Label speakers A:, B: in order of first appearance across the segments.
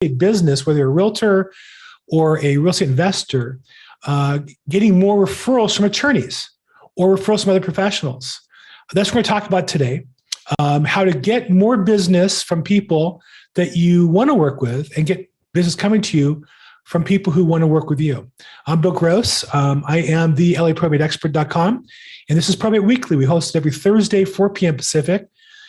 A: estate business, whether you're a realtor or a real estate investor, getting more referrals from attorneys or referrals from other professionals. That's what we're going to talk about today. How to get more business from people that you want to work with and get business coming to you from people who want to work with you. I'm Bill Gross. I am the LAProbateExpert.com, and this is Probate Weekly. We host it every Thursday, 4 p.m. Pacific,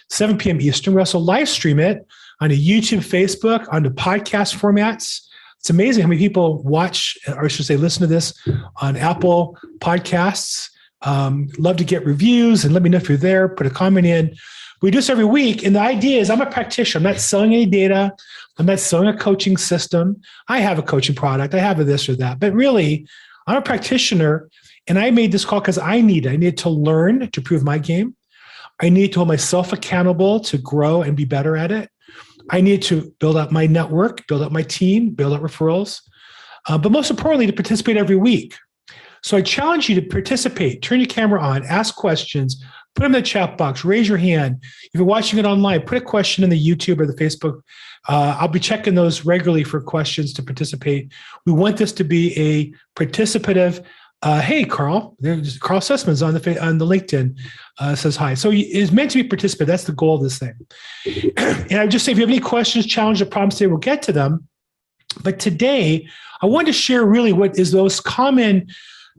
A: 7 p.m. Eastern. We also live stream it on a YouTube, Facebook, on the podcast formats. It's amazing how many people watch, or I should say listen to this on Apple Podcasts. Love to get reviews and let me know if you're there. Put a comment in. We do this every week, and the idea is I'm a practitioner. I'm not selling any data. I'm not selling a coaching system. I have a coaching product. I have a this or that. But really, I'm a practitioner, and I made this call because I needed to learn to improve my game. I need to hold myself accountable to grow and be better at it. I need to build up my network, build up my team, build up referrals, but most importantly, to participate every week. So I challenge you to participate. Turn your camera on, ask questions, put them in the chat box, raise your hand. If you're watching it online, put a question in the YouTube or the Facebook. I'll be checking those regularly for questions to participate. We want this to be a participative. Hey, Carl. There's Carl Sussman's on the LinkedIn. Says hi. So it's meant to be participant. That's the goal of this thing. And I would just say, if you have any questions, challenges, or problems today, we'll get to them. But today, I want to share really what is the most common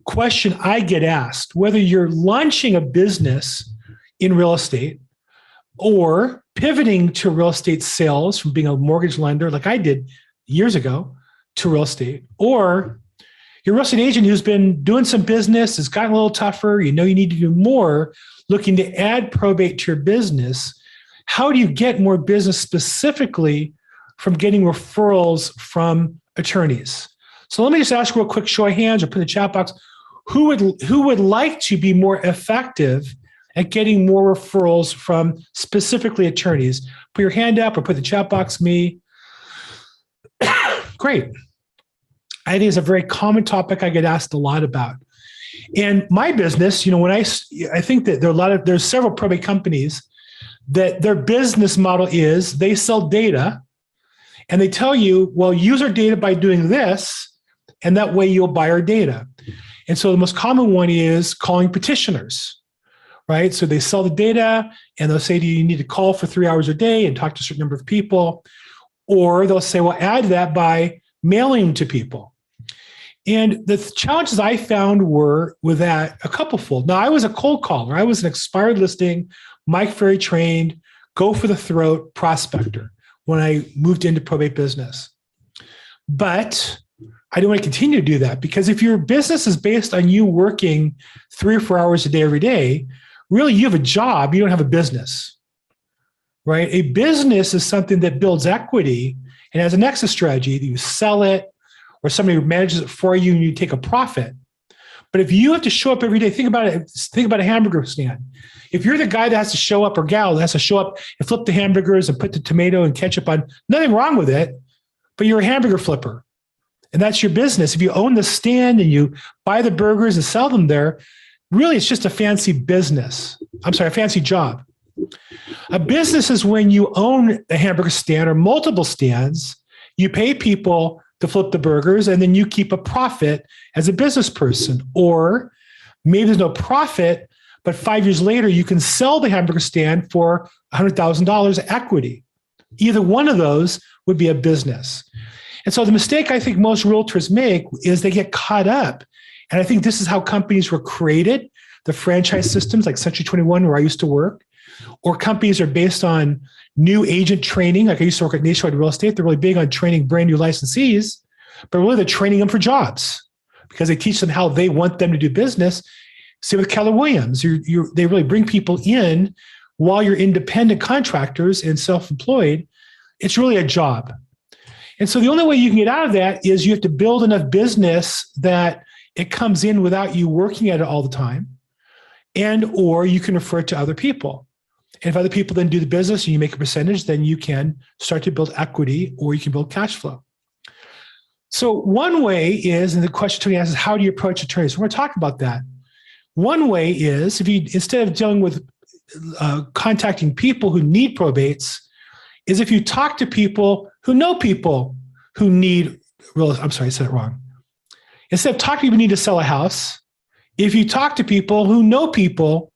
A: question I get asked, whether you're launching a business in real estate or pivoting to real estate sales from being a mortgage lender like I did years ago to real estate, or you're a real estate agent who's been doing some business, it's gotten a little tougher, you know you need to do more, looking to add probate to your business. How do you get more business specifically from getting referrals from attorneys? So let me just ask real quick, show of hands or put in the chat box, who would like to be more effective at getting more referrals from specifically attorneys? Put your hand up or put in the chat box, me. Great. I think it's a very common topic I get asked a lot about. And my business, when I think that there's several probate companies that their business model is they sell data and they tell you, well, use our data by doing this, and that way you'll buy our data. And so the most common one is calling petitioners, right? So they sell the data and they'll say to you, you need to call for 3 hours a day and talk to a certain number of people. Or they'll say, well, add that by mailing to people. And the challenges I found were with that a couplefold. Now, I was a cold caller. I was an expired listing, Mike Ferry trained, go for the throat prospector when I moved into probate business. But I don't want to continue to do that, because if your business is based on you working 3 or 4 hours a day every day, really you have a job, you don't have a business, right? A business is something that builds equity and has an exit strategy. You sell it, or somebody manages it for you and you take a profit. But if you have to show up every day, think about it. Think about a hamburger stand. If you're the guy that has to show up, or gal that has to show up and flip the hamburgers and put the tomato and ketchup on, nothing wrong with it, but you're a hamburger flipper. And that's your business. If you own the stand and you buy the burgers and sell them there, really it's just a fancy business. I'm sorry, a fancy job. A business is when you own a hamburger stand or multiple stands, you pay people to flip the burgers, and then you keep a profit as a business person. Or maybe there's no profit, but 5 years later, you can sell the hamburger stand for $100,000 equity. Either one of those would be a business. And so the mistake I think most realtors make is they get caught up. And I think this is how companies were created, the franchise systems like Century 21, where I used to work, or companies are based on new agent training. Like I used to work at Nationwide Real Estate. They're really big on training brand new licensees, but really they're training them for jobs because they teach them how they want them to do business. Same with Keller Williams. They really bring people in while you're independent contractors and self-employed. It's really a job. And so the only way you can get out of that is you have to build enough business that it comes in without you working at it all the time, or you can refer it to other people. And if other people then do the business and you make a percentage, then you can start to build equity or you can build cash flow. So one way is, and the question Tony asks is, how do you approach attorneys? We're going to talk about that. One way is, if you, instead of dealing with contacting people who need probates, is if you talk to people who know people who need I'm sorry, I said it wrong. Instead of talking to people who need to sell a house, if you talk to people who know people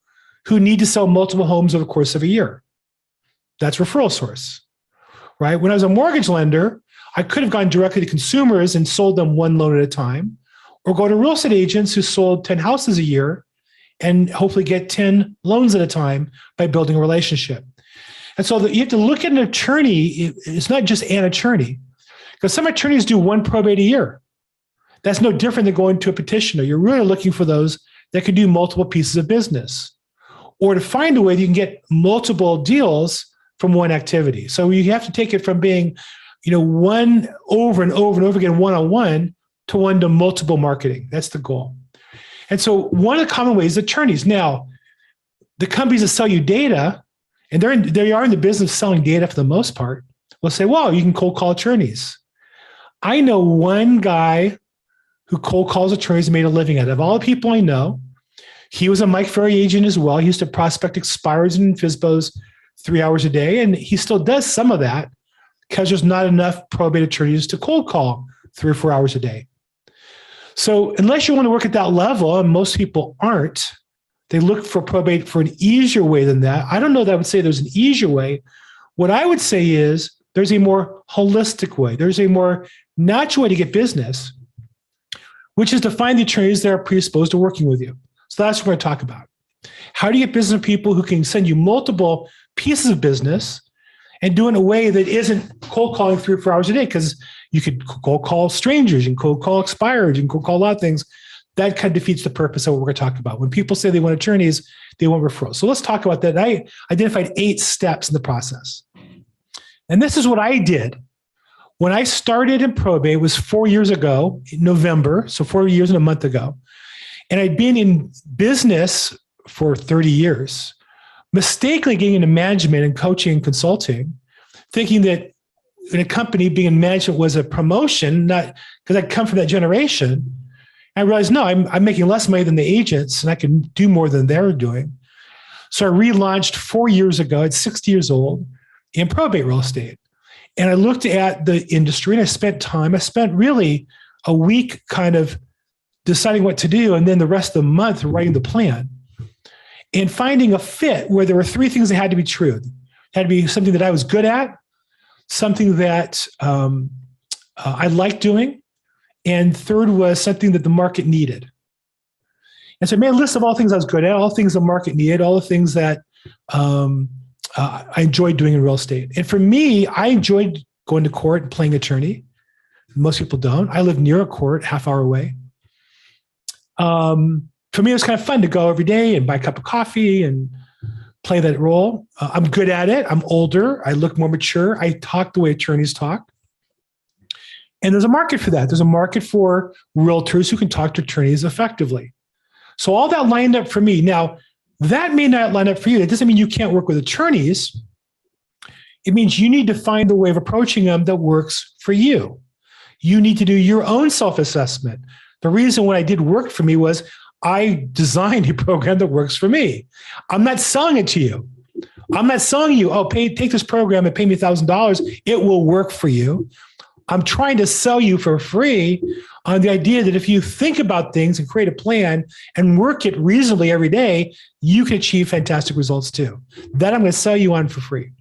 A: who need to sell multiple homes over the course of a year, that's referral source, right? When I was a mortgage lender, I could have gone directly to consumers and sold them one loan at a time, or go to real estate agents who sold 10 houses a year and hopefully get 10 loans at a time by building a relationship. And so you have to look at an attorney. It's not just an attorney, because some attorneys do one probate a year. That's no different than going to a petitioner. You're really looking for those that can do multiple pieces of business, or to find a way that you can get multiple deals from one activity. So you have to take it from being, one over and over and over again, one-on-one, to one to multiple marketing. That's the goal. And so one of the common ways, attorneys. Now, the companies that sell you data, and they are in the business of selling data for the most part, will say, well, you can cold call attorneys. I know one guy who cold calls attorneys and made a living at it. Of all the people I know, he was a Mike Ferry agent as well. He used to prospect expireds and FSBOs 3 hours a day, and he still does some of that because there's not enough probate attorneys to cold call 3 or 4 hours a day. So unless you want to work at that level, and most people aren't, they look for probate for an easier way than that. I don't know that I would say there's an easier way. What I would say is there's a more holistic way. There's a more natural way to get business, which is to find the attorneys that are predisposed to working with you. So that's what we're going to talk about. How do you get business people who can send you multiple pieces of business and do it in a way that isn't cold calling 3 or 4 hours a day? Because you could cold call strangers, you can cold call expireds, you can cold call a lot of things. That kind of defeats the purpose of what we're going to talk about. When people say they want attorneys, they want referrals. So let's talk about that. I identified 8 steps in the process. And this is what I did. When I started in probate, it was 4 years ago, in November, so 4 years and a month ago. And I'd been in business for 30 years, mistakenly getting into management and coaching and consulting, thinking that in a company, being in management was a promotion, not because I come from that generation. I realized, no, I'm making less money than the agents, and I can do more than they're doing. So I relaunched 4 years ago at 60 years old in probate real estate. And I looked at the industry, and I spent really a week kind of deciding what to do, and then the rest of the month writing the plan and finding a fit where there were 3 things that had to be true. It had to be something that I was good at, something that I liked doing, and third was something that the market needed. And so I made a list of all things I was good at, all things the market needed, all the things that I enjoyed doing in real estate. And for me, I enjoyed going to court and playing attorney. Most people don't. I live near a court, half hour away. For me, it was kind of fun to go every day and buy a cup of coffee and play that role. I'm good at it. I'm older. I look more mature. I talk the way attorneys talk. And there's a market for that. There's a market for realtors who can talk to attorneys effectively. So all that lined up for me. Now, that may not line up for you. That doesn't mean you can't work with attorneys. It means you need to find the way of approaching them that works for you. You need to do your own self-assessment. The reason what I did work for me was I designed a program that works for me. I'm not selling it to you. I'm not selling you, take this program and pay me $1,000. It will work for you. I'm trying to sell you for free on the idea that if you think about things and create a plan and work it reasonably every day, you can achieve fantastic results too. That I'm going to sell you on for free.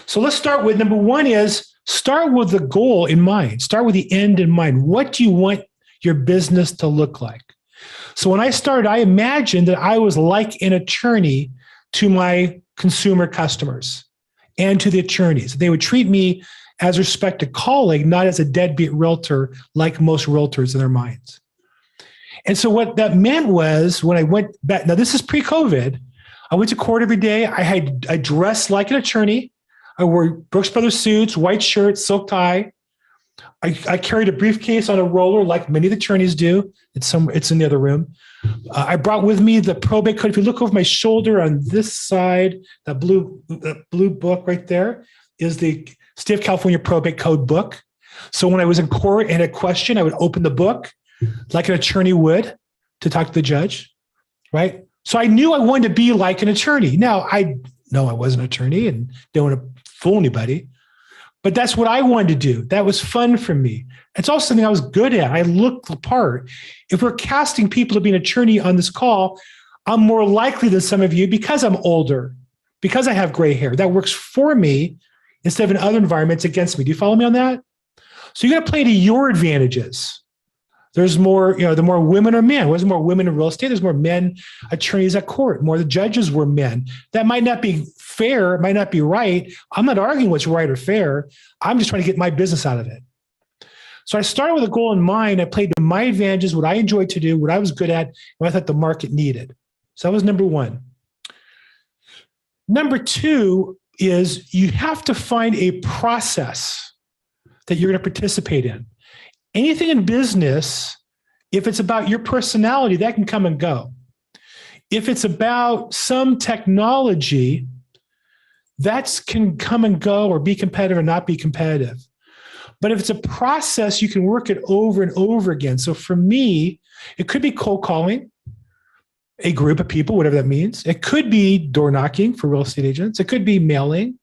A: So let's start with number 1 is start with the goal in mind. Start with the end in mind. What do you want your business to look like? So when I started, I imagined that I was like an attorney to my consumer customers and to the attorneys. They would treat me as a respected colleague, not as a deadbeat realtor like most realtors in their minds. And so what that meant was when I went back, now this is pre-COVID, I went to court every day. I dressed like an attorney. I wore Brooks Brothers suits, white shirt, silk tie. I carried a briefcase on a roller like many of the attorneys do. It's in the other room. I brought with me the probate code. If you look over my shoulder on this side, that blue book right there is the State of California Probate Code book. So when I was in court and had a question, I would open the book like an attorney would to talk to the judge, right? So I knew I wanted to be like an attorney. Now, I know I was an attorney and didn't want to fool anybody, But that's what I wanted to do. That was fun for me. It's also something I was good at. I looked the part. If we're casting people to be an attorney on this call, I'm more likely than some of you because I'm older, because I have gray hair. That works for me instead of in other environments against me. Do you follow me on that? So you're going to play to your advantages. There's more, the more women are men. There's more women in real estate. There's more men attorneys at court. More the judges were men. That might not be fair. It might not be right. I'm not arguing what's right or fair. I'm just trying to get my business out of it. So I started with a goal in mind. I played to my advantages, what I enjoyed to do, what I was good at, what I thought the market needed. So that was number one. Number two is you have to find a process that you're going to participate in. Anything in business, if it's about your personality, that can come and go. If it's about some technology, that can come and go or be competitive or not be competitive. But if it's a process, you can work it over and over again. So for me, it could be cold calling a group of people, whatever that means. It could be door knocking for real estate agents. It could be mailing.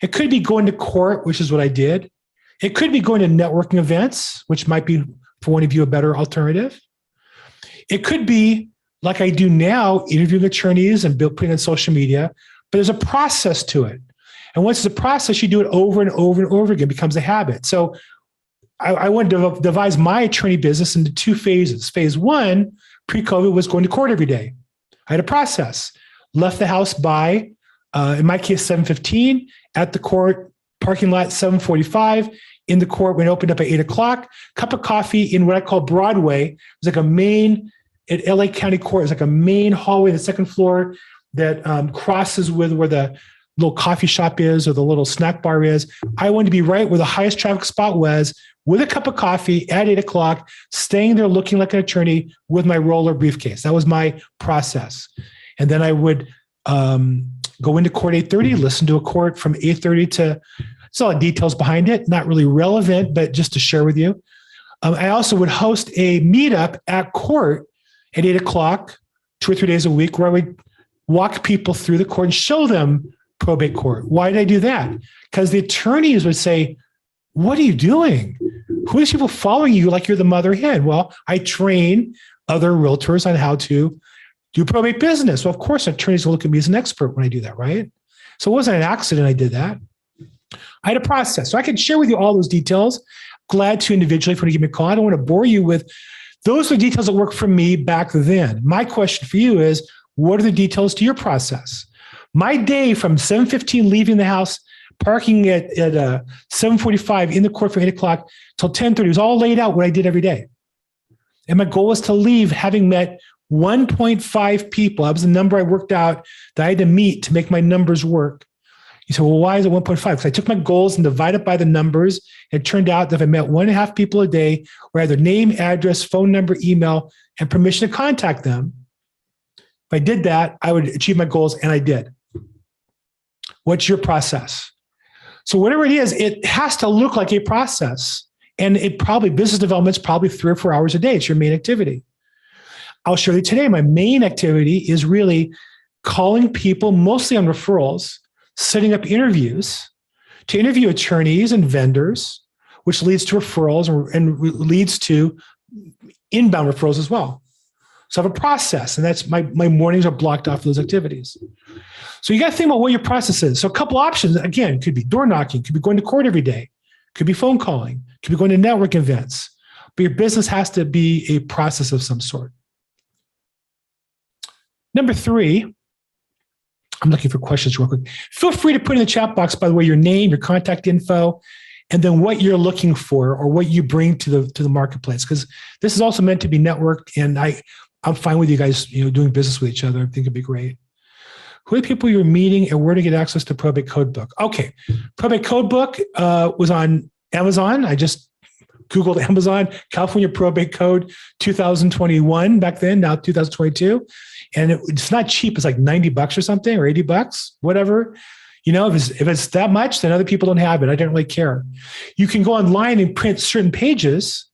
A: It could be going to court, which is what I did. It could be going to networking events, which might be, for one of you, a better alternative. It could be, like I do now, interviewing attorneys and putting on social media, but there's a process to it. And once it's a process, you do it over and over and over again. It becomes a habit. So I wanted to devise my attorney business into two phases. Phase one, pre-COVID, was going to court every day. I had a process. Left the house by, in my case, 7:15, at the court parking lot, 7:45, in the court when it opened up at 8 o'clock, cup of coffee in what I call Broadway. It was like a main, at LA County Court, it was like a main hallway on the second floor that crosses with where the little coffee shop is or the little snack bar is. I wanted to be right where the highest traffic spot was, with a cup of coffee at 8 o'clock, staying there looking like an attorney with my roller briefcase. That was my process. And then I would go into court 8:30, listen to a court from 8:30 to, there's a lot of details behind it, not really relevant, but just to share with you. I also would host a meetup at court at 8 o'clock, 2 or 3 days a week, where I would walk people through the court and show them probate court. Why did I do that? Because the attorneys would say, what are you doing? Who are these people following you like you're the mother hen? Well, I train other realtors on how to do probate business. Well, of course, attorneys will look at me as an expert when I do that, right? So it wasn't an accident I did that. I had a process. So I can share with you all those details. Glad to individually, if you want to give me a call. I don't want to bore you with, those are the details that worked for me back then. My question for you is, what are the details to your process? My day from 7:15 leaving the house, parking at 7:45 in the court for 8 o'clock till 10:30 was all laid out what I did every day. And my goal was to leave having met 1.5 people. That was the number I worked out that I had to meet to make my numbers work. You say, well, why is it 1.5? Because I took my goals and divided by the numbers. And it turned out that if I met 1.5 people a day, where I had their name, address, phone number, email, and permission to contact them, if I did that, I would achieve my goals, and I did. What's your process? So whatever it is, it has to look like a process. And business development is probably 3 or 4 hours a day. It's your main activity. I'll show you today, my main activity is really calling people, mostly on referrals, setting up interviews to interview attorneys and vendors, which leads to referrals and leads to inbound referrals as well. So I have a process, and that's my mornings are blocked off those activities. So you got to think about what your process is. So a couple options, again, could be door knocking, could be going to court every day, could be phone calling, could be going to network events, but your business has to be a process of some sort. Number 3, I'm looking for questions real quick. Feel free to put in the chat box, by the way, your name, your contact info, and then what you're looking for or what you bring to the marketplace. Because this is also meant to be networked, and I'm fine with you guys, doing business with each other. I think it'd be great. Who are the people you're meeting and where to get access to Probate Codebook? Okay. Probate Codebook was on Amazon. I just Googled Amazon, California Probate Code 2021 back then, now 2022. And it's not cheap. It's like $90 or something, or $80, whatever. If it's that much, then other people don't have it. I don't really care. You can go online and print certain pages,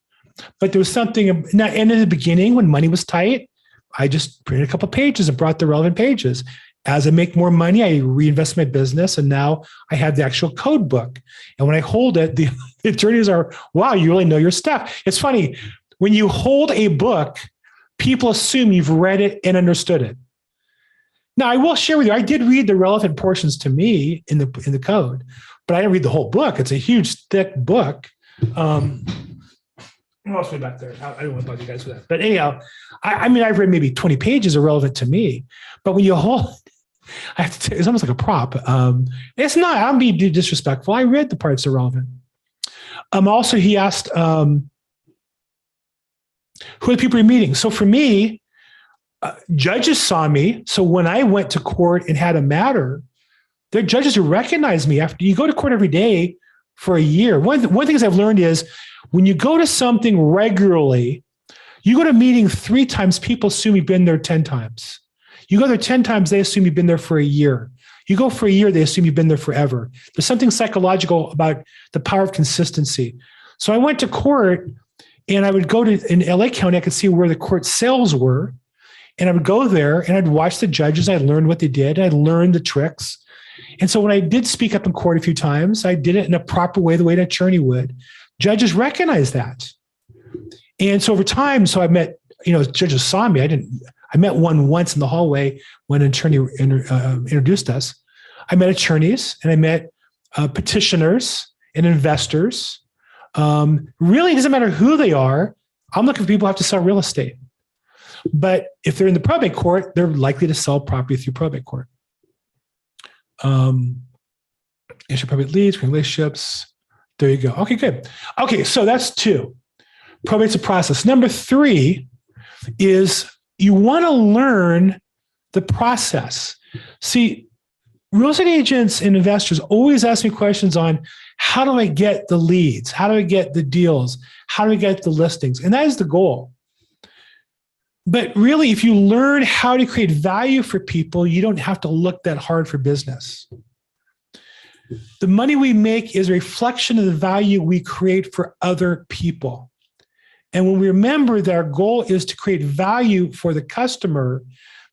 A: but there was something, and in the beginning when money was tight, I just printed a couple of pages and brought the relevant pages. As I make more money, I reinvest my business, and now I have the actual code book. And when I hold it, the attorneys are, wow, you really know your stuff. It's funny, when you hold a book, people assume you've read it and understood it. Now, I will share with you, I did read the relevant portions to me in the code, but I didn't read the whole book. It's a huge, thick book. What else way back there? I don't want to bug you guys with that. But anyhow, I've read maybe 20 pages are relevant to me. But when you hold, I have to it's almost like a prop. It's not, I'm being disrespectful. I read the parts that are relevant. Also, he asked, who are the people you're meeting? So for me, judges saw me. So when I went to court and had a matter, there are judges who recognize me. After you go to court every day for a year, one of the things I've learned is when you go to something regularly, you go to a meeting 3 times, people assume you've been there 10 times. You go there 10 times, they assume you've been there for a year. You go for a year, they assume you've been there forever. There's something psychological about the power of consistency. So I went to court, and I would go in LA County, I could see where the court sales were. And I would go there and I'd watch the judges. I learned what they did. I learned the tricks. And so when I did speak up in court a few times, I did it in a proper way, the way an attorney would. Judges recognize that. And so over time, so I met, judges saw me. I met one once in the hallway when an attorney introduced us. I met attorneys and I met petitioners and investors. Really, it doesn't matter who they are. I'm looking for people who have to sell real estate. But if they're in the probate court, they're likely to sell property through probate court. Issue probate leads, relationships. There you go. Okay, good. Okay, so that's 2. Probate's a process. Number 3 is you want to learn the process. See, real estate agents and investors always ask me questions on how do I get the leads? How do I get the deals? How do I get the listings? And that is the goal. But really, if you learn how to create value for people, you don't have to look that hard for business. The money we make is a reflection of the value we create for other people. And when we remember that our goal is to create value for the customer,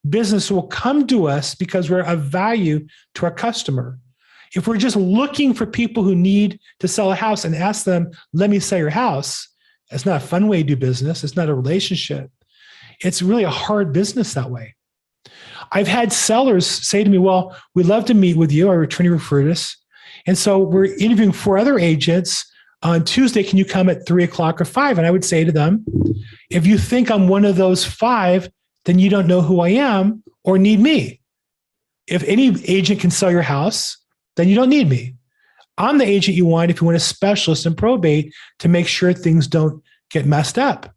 A: business will come to us because we're of value to our customer. If we're just looking for people who need to sell a house and ask them, let me sell your house, that's not a fun way to do business. It's not a relationship. It's really a hard business that way. I've had sellers say to me, well, we'd love to meet with you. Our attorney referred us. And so we're interviewing 4 other agents. On Tuesday, can you come at 3:00 or 5? And I would say to them, if you think I'm one of those 5, then you don't know who I am or need me. If any agent can sell your house, then you don't need me. I'm the agent you want if you want a specialist in probate to make sure things don't get messed up.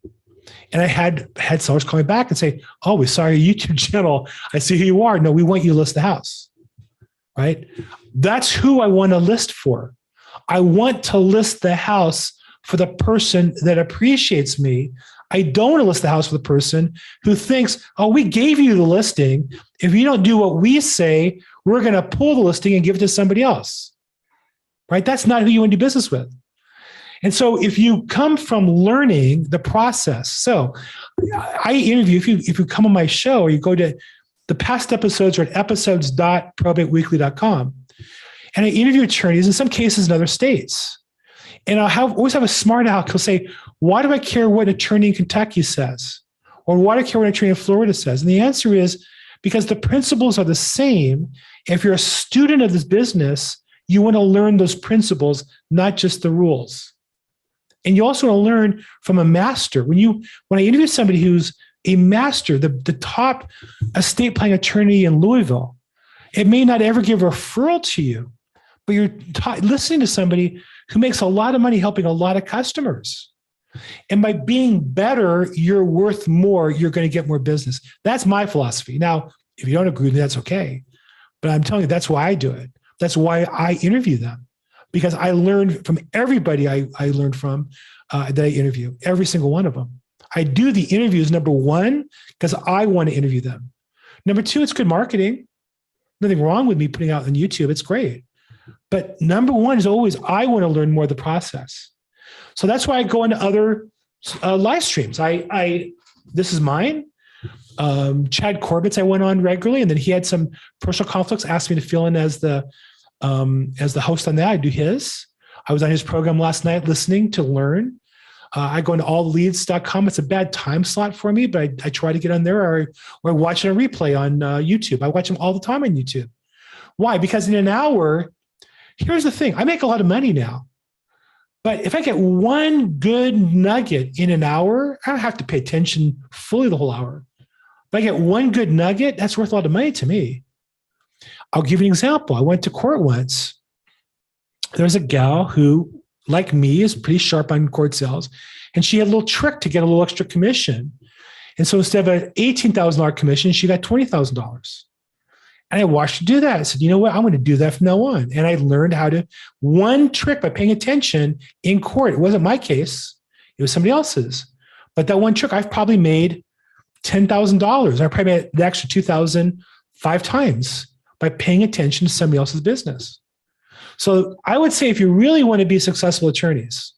A: And I had sellers call me back and say, oh, we saw your YouTube channel. I see who you are. No, we want you to list the house, right? That's who I want to list for. I want to list the house for the person that appreciates me. I don't want to list the house for the person who thinks, oh, we gave you the listing. If you don't do what we say, we're going to pull the listing and give it to somebody else, right? That's not who you want to do business with. And so if you come from learning the process, so I interview, if you come on my show or you go to the past episodes or at episodes.probateweekly.com, and I interview attorneys, in some cases in other states. And always have a smart aleck who'll say, why do I care what an attorney in Kentucky says? Or why do I care what an attorney in Florida says? And the answer is because the principles are the same. If you're a student of this business, you want to learn those principles, not just the rules. And you also want to learn from a master. When I interview somebody who's a master, the top estate planning attorney in Louisville, it may not ever give a referral to you, but you're listening to somebody who makes a lot of money helping a lot of customers. And by being better, you're worth more. You're going to get more business. That's my philosophy. Now, if you don't agree with me, that's okay. But I'm telling you, that's why I do it. That's why I interview them. Because I learned from everybody I learned from that I interview, every single one of them. I do the interviews, number 1, because I want to interview them. Number 2, it's good marketing. Nothing wrong with me putting out on YouTube. It's great. But number 1 is always, I want to learn more of the process. So that's why I go into other live streams. This is mine. Chad Corbett's I went on regularly, and then he had some personal conflicts, asked me to fill in as the host on that. I do his. I was on his program last night listening to learn. I go into allleads.com. It's a bad time slot for me, but I try to get on there or watch it on replay on YouTube. I watch them all the time on YouTube. Why? Because in an hour, here's the thing. I make a lot of money now. But if I get one good nugget in an hour, I don't have to pay attention fully the whole hour. If I get one good nugget, that's worth a lot of money to me. I'll give you an example. I went to court once. There's a gal who, like me, is pretty sharp on court sales, and she had a little trick to get a little extra commission. And so instead of an $18,000 commission, she got $20,000. And I watched her do that. I said, you know what? I'm going to do that from now on. And I learned how to, one trick by paying attention in court. It wasn't my case. It was somebody else's. But that one trick, I've probably made $10,000. I probably made the extra $2,000 5 times by paying attention to somebody else's business. So I would say if you really want to be successful attorneys,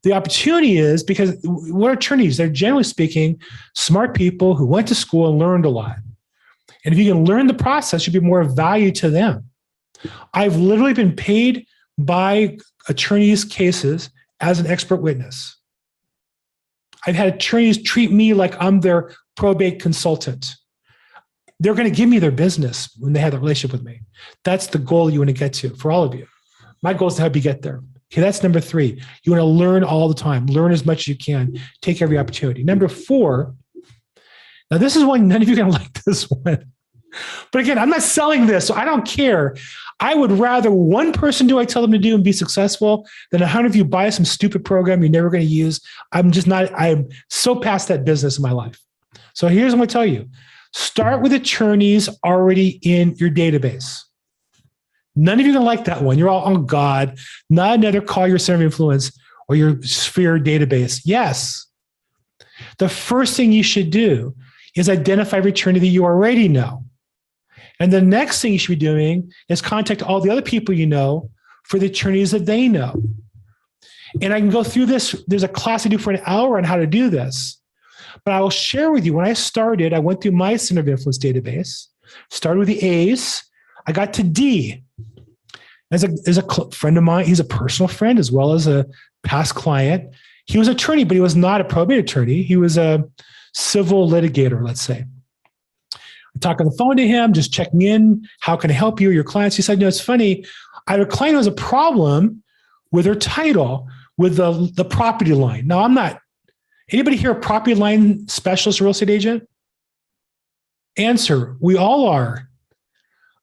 A: the opportunity is, because we're attorneys, they're generally speaking smart people who went to school and learned a lot. And if you can learn the process, you'll be more of value to them. I've literally been paid by attorneys' cases as an expert witness. I've had attorneys treat me like I'm their probate consultant. They're going to give me their business when they have that relationship with me. That's the goal you want to get to for all of you. My goal is to help you get there. Okay, that's number 3. You want to learn all the time. Learn as much as you can. Take every opportunity. Number 4, now this is one, none of you are going to like this one. But again, I'm not selling this, so I don't care. I would rather one person do what I tell them to do and be successful than 100 of you buy some stupid program you're never going to use. I'm so past that business in my life. So here's what I'm going to tell you. Start with attorneys already in your database. None of you are going to like that one. You're all, oh God, not another call your center of influence or your sphere database. Yes. The first thing you should do is identify every attorney that you already know. And the next thing you should be doing is contact all the other people you know for the attorneys that they know. And I can go through this. There's a class I do for an hour on how to do this. But I will share with you, when I started, I went through my center of influence database, started with the A's. I got to D. As a friend of mine, he's a personal friend as well as a past client. He was an attorney, but he was not a probate attorney. He was a civil litigator, let's say. I talked on the phone to him, just checking in. How can I help you or your clients? He said, no, it's funny. I had a client who has a problem with her title, with the property line. Now, I'm not. Anybody here a property line specialist or real estate agent? Answer, we all are.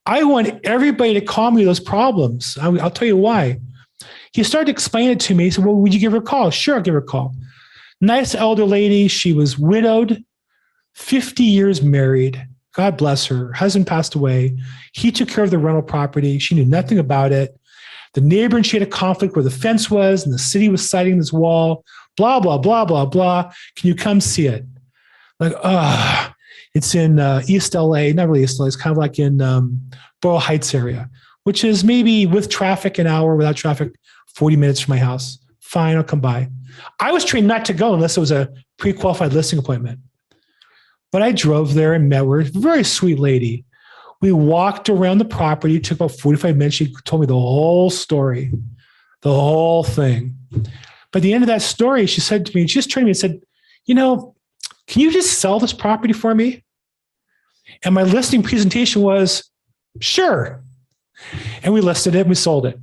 A: I want everybody to call me those problems. I'll tell you why. He started to explain it to me. He said, well, would you give her a call? Sure, I'll give her a call. Nice elder lady. She was widowed, 50 years married. God bless her. Her husband passed away. He took care of the rental property. She knew nothing about it. The neighbor and she had a conflict where the fence was and the city was citing this wall. Blah, blah, blah, blah, blah. Can you come see it? Like, it's in East LA, not really East LA. It's kind of like in Boyle Heights area, which is maybe with traffic an hour, without traffic, 40 minutes from my house. Fine, I'll come by. I was trained not to go unless it was a pre-qualified listing appointment. But I drove there and met her. Very sweet lady. We walked around the property. It took about 45 minutes. She told me the whole story, the whole thing. But at the end of that story, she said to me, she just turned to me and said, you know, can you just sell this property for me? And my listing presentation was, sure. And we listed it and we sold it.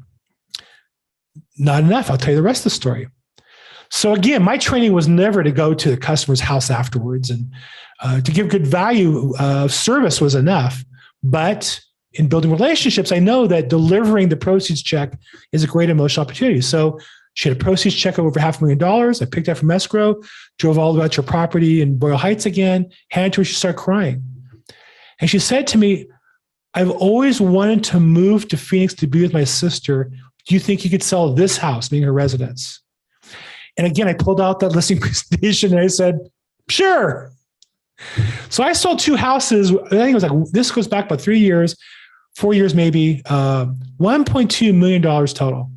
A: Not enough. I'll tell you the rest of the story. So again, my training was never to go to the customer's house afterwards and to give good value. Service was enough. But in building relationships, I know that delivering the proceeds check is a great emotional opportunity. So she had a proceeds check of over $500,000. I picked that from escrow, drove all about your property in Boyle Heights again, handed to her, she started crying. And she said to me, I've always wanted to move to Phoenix to be with my sister. Do you think you could sell this house, being her residence? And again, I pulled out that listing presentation and I said, sure. So I sold 2 houses. I think it was like, this goes back about 3 years, 4 years maybe, $1.2 million total.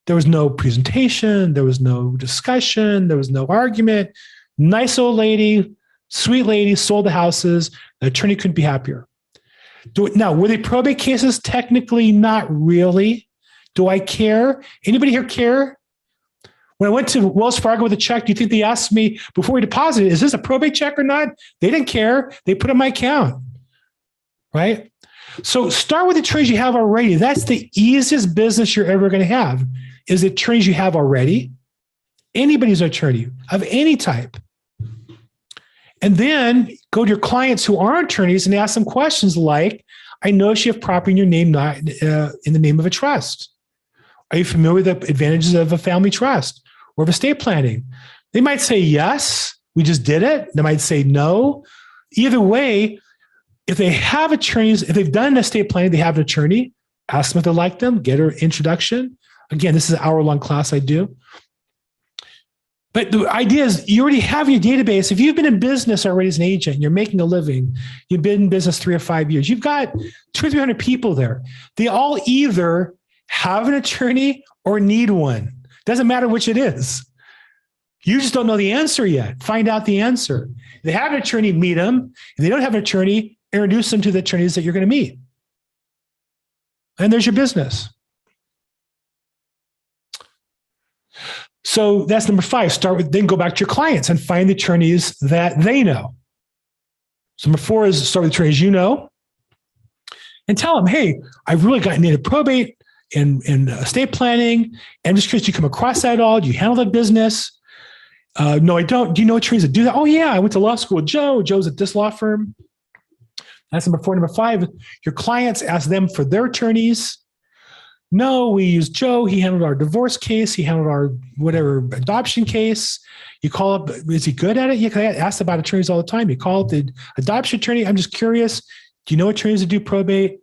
A: There was no presentation. There was no discussion. There was no argument. Nice old lady, Sweet lady, sold the houses. The attorney couldn't be happier. Now, were they probate cases? Technically, not really. Do I care? Anybody here care? When I went to Wells Fargo with a check, do you think they asked me before we deposited, is this a probate check or not? They didn't care. They put it in my account, right? So start with the attorneys you have already. That's the easiest business you're ever going to have, is the attorneys you have already. Anybody's an attorney of any type. And then go to your clients who aren't attorneys and ask them questions like, I notice you have property in your name, not in the name of a trust. Are you familiar with the advantages of a family trust or of estate planning? They might say, yes, we just did it. They might say no. Either way, if they have attorneys, if they've done estate planning, they have an attorney, ask them if they like them, get her introduction. Again, this is an hour-long class I do. But the idea is you already have your database. If you've been in business already as an agent, you're making a living, you've been in business 3 or 5 years, you've got 200 or 300 people there. They all either have an attorney or need one. Doesn't matter which it is. You just don't know the answer yet. Find out the answer. If they have an attorney, meet them. If they don't have an attorney, introduce them to the attorneys that you're going to meet. And there's your business. So that's number 5. Start with, then go back to your clients and find the attorneys that they know. So number 4 is start with attorneys you know and tell them, hey, I've really gotten into probate and estate planning. And I'm just curious, do you come across that at all? Do you handle that business? No, I don't. Do you know attorneys that do that? Oh, yeah, I went to law school with Joe. Joe's at this law firm. That's number 4. Number 5, your clients, ask them for their attorneys. No, we use Joe. He handled our divorce case. He handled our whatever adoption case. You call up, is he good at it? Yeah, I ask about attorneys all the time. You call up the adoption attorney. I'm just curious. Do you know attorneys that do probate?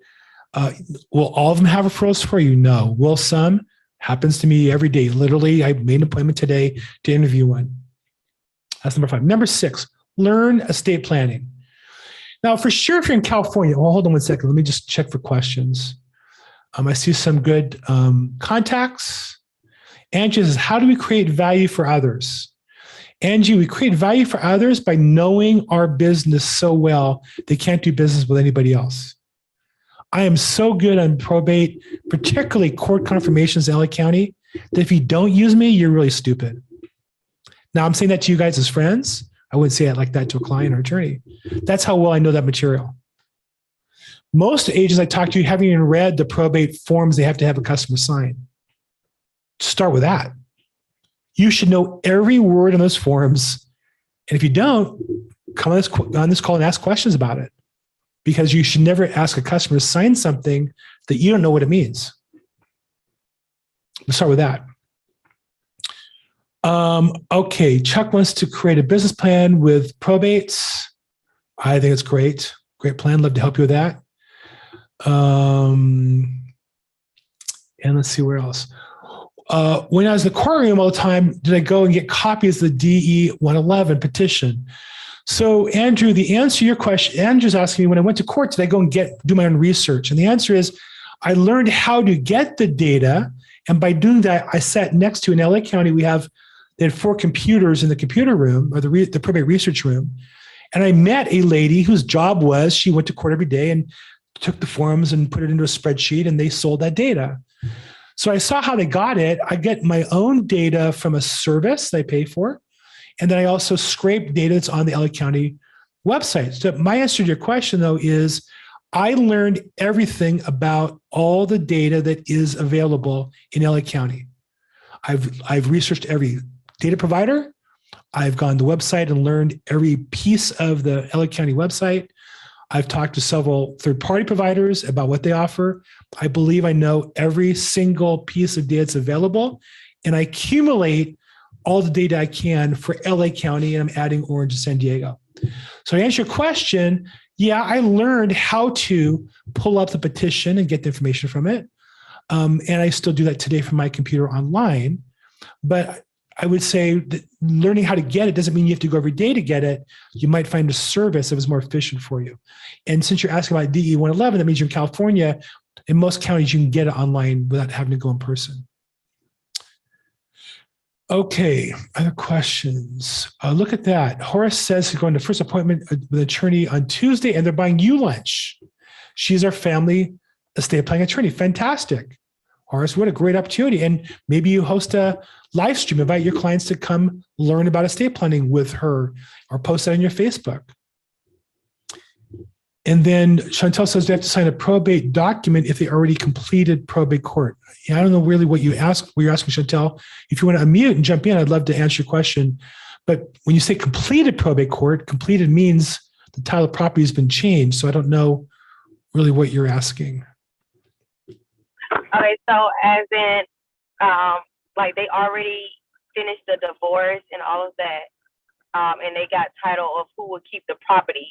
A: Will all of them have referrals for you? No. Will some? Happens to me every day. Literally, I made an appointment today to interview one. That's number 5. Number 6, learn estate planning. Now, for sure, if you're in California, well, hold on one second. Let me just check for questions. I see some good contacts. Angie says, how do we create value for others? Angie, we create value for others by knowing our business so well they can't do business with anybody else. I am so good on probate, particularly court confirmations in LA County, that if you don't use me, you're really stupid. Now, I'm saying that to you guys as friends. I wouldn't say it like that to a client or attorney. That's how well I know that material. Most agents I talk to haven't even read the probate forms they have to have a customer sign. Start with that. You should know every word in those forms. And if you don't, come on this call and ask questions about it. Because you should never ask a customer to sign something that you don't know what it means. Let's start with that. Okay, Chuck wants to create a business plan with probates. I think it's great. Great plan. Love to help you with that. And let's see where else. When I was in the courtroom all the time, did I go and get copies of the DE 111 petition? So Andrew, the answer to your question, Andrew's asking me, when I went to court, did I go and do my own research? And the answer is, I learned how to get the data. And by doing that, I sat next to, in LA County, they had 4 computers in the computer room, or the probate research room. And I met a lady whose job was, she went to court every day and took the forms and put it into a spreadsheet, and they sold that data. So I saw how they got it. I get my own data from a service that I pay for. And then I also scrape data that's on the LA County website. So my answer to your question, though, is I learned everything about all the data that is available in LA County. I've researched every data provider. I've gone to the website and learned every piece of the LA County website. I've talked to several third-party providers about what they offer. I believe I know every single piece of data that's available, and I accumulate all the data I can for LA County, and I'm adding Orange and San Diego. So to answer your question, yeah, I learned how to pull up the petition and get the information from it. And I still do that today from my computer online. But I would say that learning how to get it doesn't mean you have to go every day to get it. You might find a service that was more efficient for you. And since you're asking about DE 111, that means you're in California. In most counties, you can get it online without having to go in person. Okay, other questions. Look at that. Horace says he's going to first appointment with an attorney on Tuesday, and they're buying you lunch. She's our family estate planning attorney. Fantastic. Horace, what a great opportunity. And maybe you host a live stream, invite your clients to come learn about estate planning with her or post that on your Facebook. And then Chantel says they have to sign a probate document if they already completed probate court. Yeah, I don't know really what you're asking, Chantel. If you want to unmute and jump in, I'd love to answer your question. But when you say completed probate court, completed means the title of property has been changed. So I don't know really what you're asking.
B: Okay, so as in, like they already finished the divorce and all of that, and they got title of who will keep the property.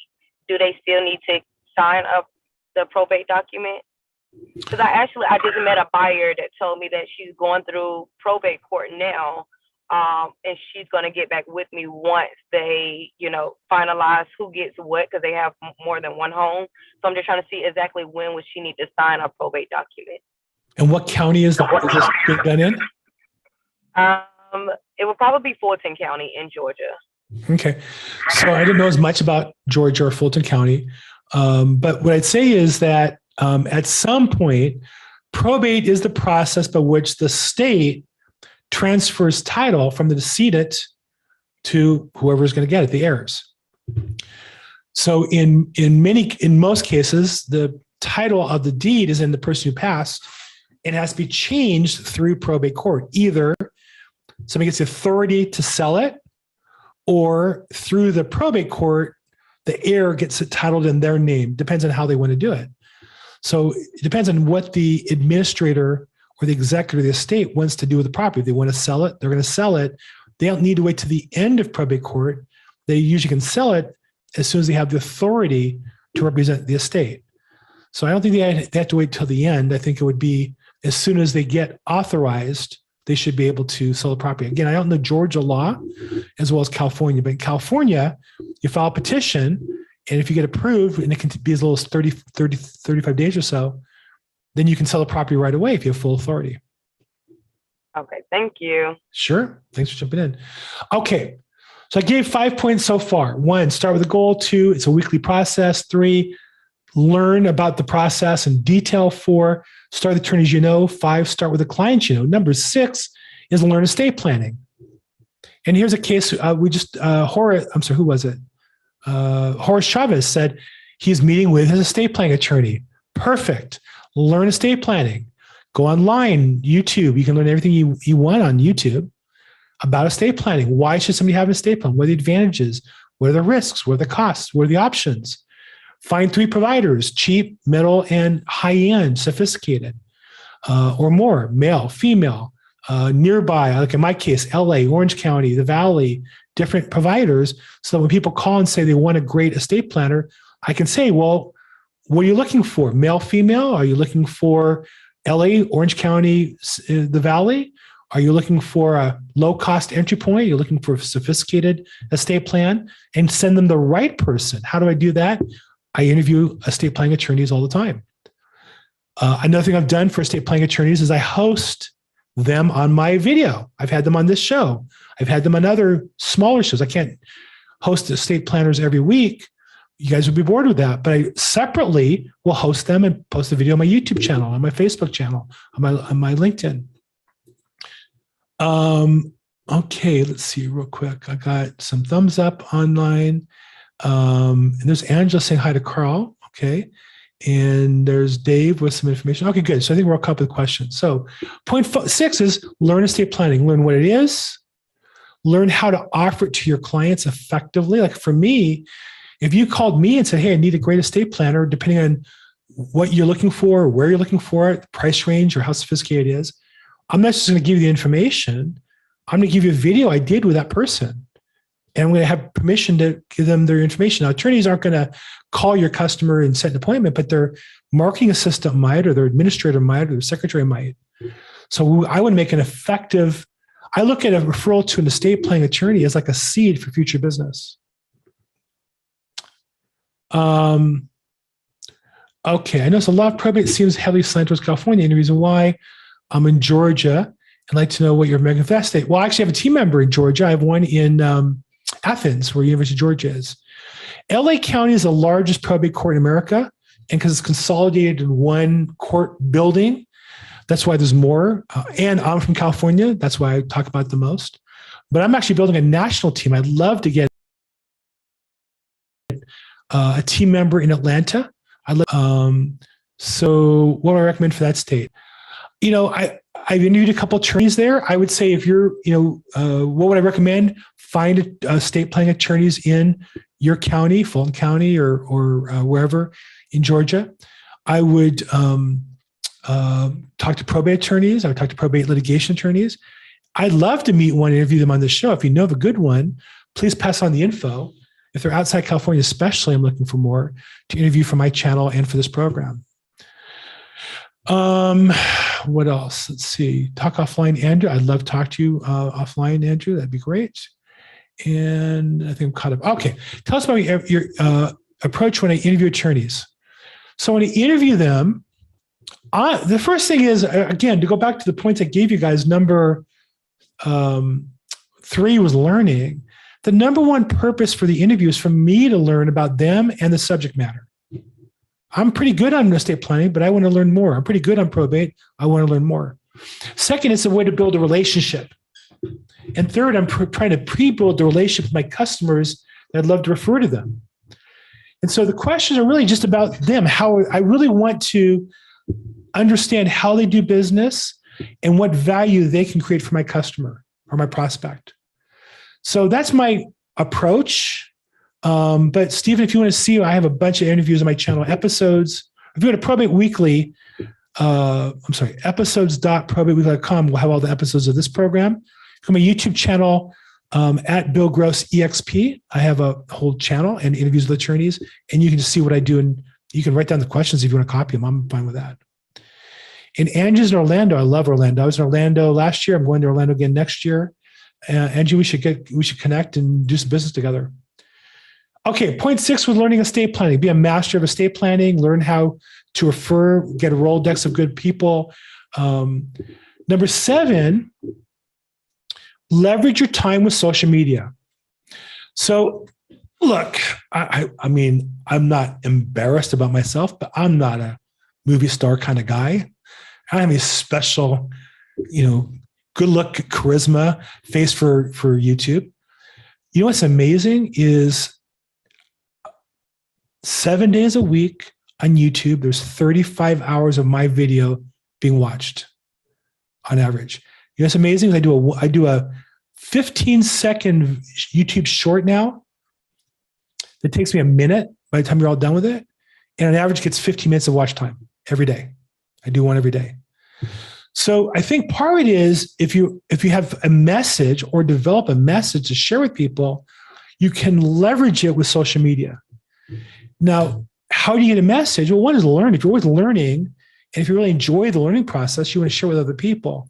B: Do they still need to sign up the probate document? Because I just met a buyer that told me that she's going through probate court now, and she's going to get back with me once they, finalize who gets what, because they have more than one home. So I'm just trying to see exactly when would she need to sign a probate document.
A: And what county is this being done in?
B: It would probably be Fulton County in Georgia.
A: Okay. So I didn't know as much about Georgia or Fulton County. But what I'd say is that at some point, probate is the process by which the state transfers title from the decedent to whoever is going to get it, the heirs. So in most cases, the title of the deed is in the person who passed. It has to be changed through probate court. Either somebody gets the authority to sell it, or through the probate court, the heir gets it titled in their name. Depends on how they want to do it. So it depends on what the administrator or the executor of the estate wants to do with the property. If they want to sell it, they're going to sell it. They don't need to wait to the end of probate court. They usually can sell it as soon as they have the authority to represent the estate. So I don't think they have to wait till the end. I think it would be as soon as they get authorized, they should be able to sell the property. Again, I don't know Georgia law as well as California, but in California, you file a petition, and if you get approved, and it can be as little as 35 days or so, then you can sell the property right away if you have full authority.
B: Okay, thank you.
A: Sure. Thanks for jumping in. Okay. So I gave 5 points so far. 1, start with a goal. 2, it's a weekly process. 3, learn about the process in detail. 4, start with attorneys you know. 5, start with the clients you know. Number 6 is learn estate planning. And here's a case who was it? Horace Chavez said he's meeting with his estate planning attorney. Perfect. Learn estate planning. Go online, YouTube. You can learn everything you want on YouTube about estate planning. Why should somebody have an estate plan? What are the advantages? What are the risks? What are the costs? What are the options? Find 3 providers: cheap, middle, and high-end, sophisticated, or more, male, female, nearby, like in my case, LA, Orange County, the Valley, different providers. So when people call and say they want a great estate planner, I can say, well, what are you looking for? Male, female? Are you looking for LA, Orange County, the Valley? Are you looking for a low-cost entry point? You're looking for a sophisticated estate plan, and send them the right person. How do I do that? I interview estate planning attorneys all the time. Another thing I've done for estate planning attorneys is I host them on my video. I've had them on this show. I've had them on other smaller shows. I can't host estate planners every week. You guys would be bored with that. But I separately will host them and post a video on my YouTube channel, on my Facebook channel, on my LinkedIn. Okay, let's see real quick. I got some thumbs up online. And there's Angela saying hi to Carl. Okay. And there's Dave with some information. Okay, good. So I think we're all caught up with questions. So point 6 is learn estate planning. Learn what it is. Learn how to offer it to your clients effectively. Like for me, if you called me and said, hey, I need a great estate planner, depending on what you're looking for, where you're looking for it, the price range, or how sophisticated it is, I'm not just going to give you the information. I'm going to give you a video I did with that person. And I'm going to have permission to give them their information. Now, attorneys aren't going to call your customer and set an appointment, but their marketing assistant might, or their administrator might, or their secretary might. So I would make an effective, I look at a referral to an estate planning attorney as like a seed for future business. Okay, I know a lot of probate seems heavily slanted towards California, and the reason why I'm in Georgia I'd like to know what your American Fast state. Well, I actually have a team member in Georgia. I have one in Athens, where University of Georgia is. LA County is the largest probate court in America. And because it's consolidated in one court building, that's why there's more. And I'm from California. That's why I talk about it the most. But I'm actually building a national team. I'd love to get a team member in Atlanta. So what would I recommend for that state? I've interviewed a couple attorneys there. I would say if you're, what would I recommend? Find estate planning attorneys in your county, Fulton County or wherever in Georgia. I would talk to probate attorneys. I would talk to probate litigation attorneys. I'd love to meet one and interview them on the show. If you know of a good one, please pass on the info. If they're outside California, especially, I'm looking for more to interview for my channel and for this program. What else? Let's see. Talk offline, Andrew. I'd love to talk to you offline, Andrew. That'd be great. And I think I'm caught up. Okay. Tell us about your approach when I interview attorneys. So when I interview them, the first thing is, again, to go back to the points I gave you guys, number 3 was learning. The number one purpose for the interview is for me to learn about them and the subject matter. I'm pretty good on estate planning, but I want to learn more. I'm pretty good on probate. I want to learn more. Second, it's a way to build a relationship. And third, I'm trying to pre-build the relationship with my customers that I'd love to refer to them. And so the questions are really just about them, how I really want to understand how they do business and what value they can create for my customer or my prospect. So that's my approach. But Stephen, if you want to see, I have a bunch of interviews on my channel, episodes. If you go to Probate Weekly, episodes.probateweekly.com, we'll have all the episodes of this program. Come my YouTube channel at Bill Gross EXP. I have a whole channel and interviews with attorneys, and you can just see what I do, and you can write down the questions if you want to copy them. I'm fine with that. And Angie's in Orlando. I love Orlando. I was in Orlando last year. I'm going to Orlando again next year. Angie, we should connect and do some business together. Okay, point 6 was learning estate planning. Be a master of estate planning. Learn how to refer, get a Rolodex of good people. Number 7, leverage your time with social media. So look, I mean, I'm not embarrassed about myself, but I'm not a movie star kind of guy. I don't have any special, good look, charisma, face for YouTube. You know what's amazing is 7 days a week on YouTube, there's 35 hours of my video being watched on average. You know what's amazing is I do a 15-second YouTube short now that takes me a minute by the time you're all done with it. And on average gets 15 minutes of watch time every day. I do one every day. So I think part of it is if you have a message or develop a message to share with people, you can leverage it with social media. Now, how do you get a message? Well, one is learn. If you're always learning, and if you really enjoy the learning process, you want to share with other people.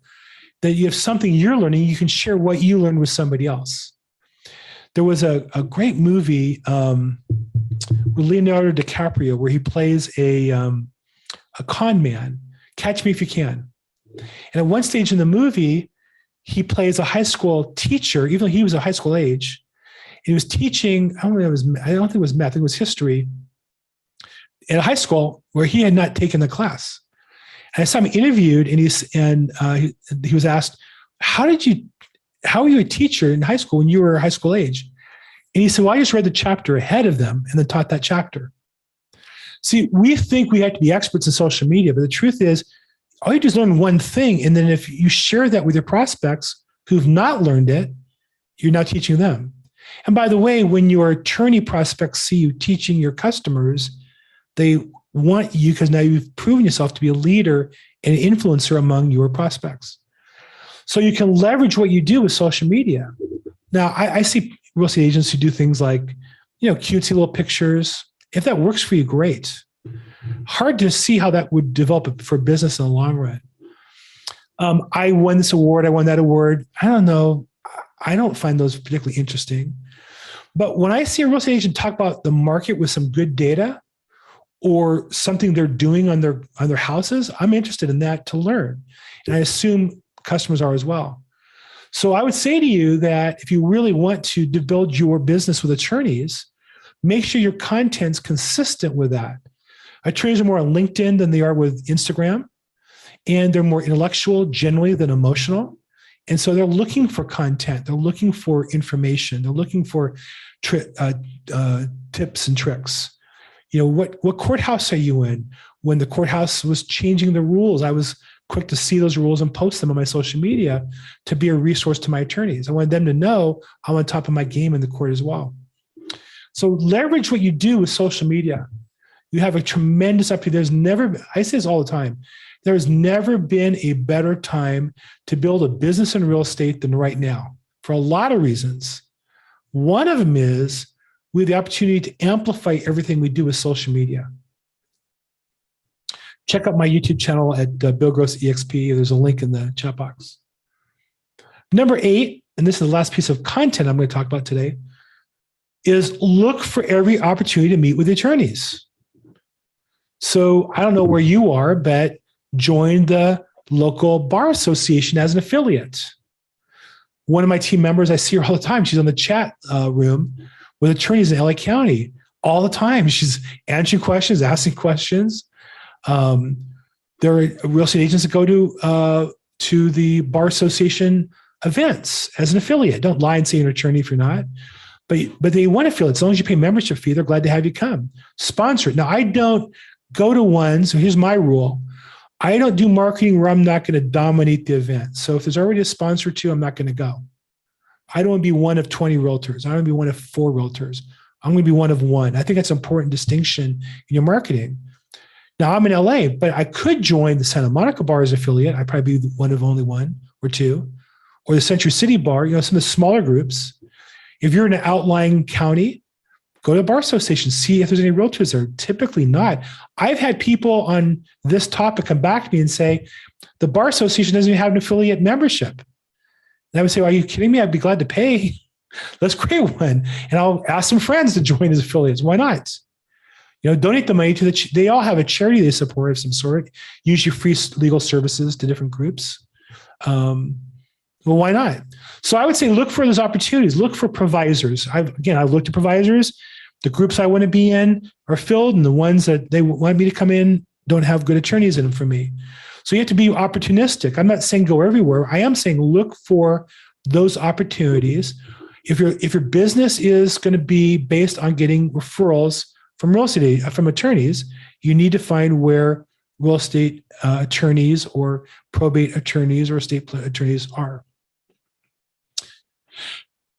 A: That you have something you're learning, you can share what you learned with somebody else. There was a great movie with Leonardo DiCaprio where he plays a con man, Catch Me If You Can. And at one stage in the movie, he plays a high school teacher, even though he was a high school age. He was teaching, I don't think it was math, I think it was history, at a high school where he had not taken the class. And I saw him interviewed, and he was asked, how were you a teacher in high school when you were high school age? And he said, well, I just read the chapter ahead of them and then taught that chapter. See, we think we have to be experts in social media, but the truth is, all you do is learn one thing. And then if you share that with your prospects who've not learned it, you're now teaching them. And by the way, when your attorney prospects see you teaching your customers, they want you because now you've proven yourself to be a leader and an influencer among your prospects. So you can leverage what you do with social media. Now, I see real estate agents who do things like, cutesy little pictures. If that works for you, great. Hard to see how that would develop for business in the long run. I won this award. I won that award. I don't know. I don't find those particularly interesting. But when I see a real estate agent talk about the market with some good data or something they're doing on their houses, I'm interested in that to learn. And I assume customers are as well. So I would say to you that if you really want to build your business with attorneys, make sure your content's consistent with that. Attorneys are more on LinkedIn than they are with Instagram, and they're more intellectual generally than emotional. And so they're looking for content. They're looking for information. They're looking for tips and tricks. What courthouse are you in? When the courthouse was changing the rules, I was quick to see those rules and post them on my social media to be a resource to my attorneys. I wanted them to know I'm on top of my game in the court as well. So leverage what you do with social media. You have a tremendous opportunity. I say this all the time, there's never been a better time to build a business in real estate than right now, for a lot of reasons. One of them is we have the opportunity to amplify everything we do with social media. Check out my YouTube channel at Bill Gross EXP. There's a link in the chat box. Number 8, and this is the last piece of content I'm going to talk about today, is look for every opportunity to meet with attorneys. So I don't know where you are, but join the local bar association as an affiliate. One of my team members, I see her all the time. She's on the chat room with attorneys in LA County all the time. She's answering questions, asking questions. There are real estate agents that go to the bar association events as an affiliate. Don't lie and say you're an attorney if you're not. But they want affiliate. As long as you pay membership fee, they're glad to have you come. Sponsor it. Now, I don't go to one. So here's my rule. I don't do marketing where I'm not going to dominate the event. So if there's already a sponsor to, I'm not going to go. I don't want to be one of 20 realtors. I don't want to be one of 4 realtors. I'm going to be one of 1. I think that's an important distinction in your marketing. Now, I'm in LA, but I could join the Santa Monica Bar as affiliate. I'd probably be one of only 1 or 2. Or the Century City Bar, some of the smaller groups. If you're in an outlying county, go to a bar association, see if there's any realtors there. Typically not. I've had people on this topic come back to me and say, the bar association doesn't even have an affiliate membership. And I would say, are you kidding me? I'd be glad to pay. Let's create one. And I'll ask some friends to join as affiliates. Why not? Donate the money to they all have a charity they support of some sort, usually free legal services to different groups. Well, why not? So I would say look for those opportunities. Look for provisors. I've looked at provisors. The groups I want to be in are filled, and the ones that they want me to come in don't have good attorneys in them for me. So you have to be opportunistic. I'm not saying go everywhere. I am saying look for those opportunities. If your business is going to be based on getting referrals from from attorneys, you need to find where real estate attorneys or probate attorneys or estate attorneys are.